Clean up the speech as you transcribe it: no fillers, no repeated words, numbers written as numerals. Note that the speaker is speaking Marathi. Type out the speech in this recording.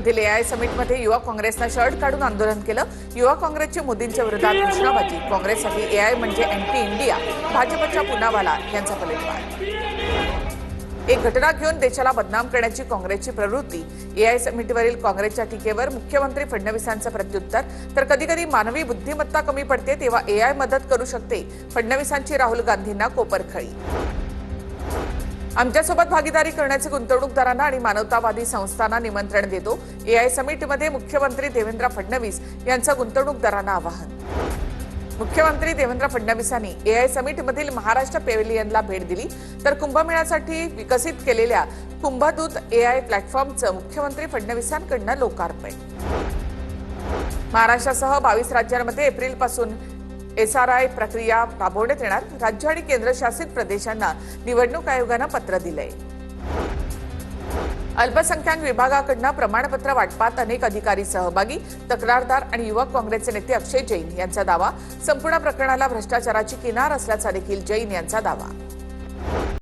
एआय समिटमध्ये युवा काँग्रेसनं शर्ट काढून आंदोलन केलं। युवा काँग्रेसची मोदींच्या विरोधात घोषणाबाजी। काँग्रेससाठी एआय म्हणजे अँटी इंडिया। भाजपच्या पुनावाला यांचा पलटवार। एक घटना घेऊन देशाला बदनाम करण्याची काँग्रेसची प्रवृत्ती। एआय समिटवरील काँग्रेसच्या टीकेवर मुख्यमंत्री फडणवीसांचं प्रत्युत्तर। तर कधी कधी मानवी बुद्धिमत्ता कमी पडते तेव्हा एआय मदत करू शकते। फडणवीसांची राहुल गांधींना कोपरखळी। आमच्यासोबत भागीदारी करण्याचे गुंतवणूकदारांना आणि मानवतावादी संस्थांना निमंत्रण देतो। एआय समिटमध्ये मुख्यमंत्री देवेंद्र फडणवीस यांचं गुंतवणूकदारांना आवाहन। मुख्यमंत्री देवेंद्र फडणवीसांनी एआय समिटमधील महाराष्ट्र पेव्हिलियनला भेट दिली। तर कुंभमेळ्यासाठी विकसित केलेल्या कुंभदूत एआय प्लॅटफॉर्मचं मुख्यमंत्री फडणवीसांकडून लोकार्पण। महाराष्ट्रासह 22 राज्यांमध्ये एप्रिलपासून एसआरआय प्रक्रिया राबवण्यात येणार। राज्य आणि केंद्रशासित प्रदेशांना निवडणूक आयोगानं पत्र दिलंय। अल्पसंख्याक विभागाकडून प्रमाणपत्र वाटपात अनेक अधिकारी सहभागी। तक्रारदार आणि युवक काँग्रेसचे नेते अक्षय जैन यांचा दावा। संपूर्ण प्रकरणाला भ्रष्टाचाराची किनार असल्याचा देखील जैन यांचा दावा।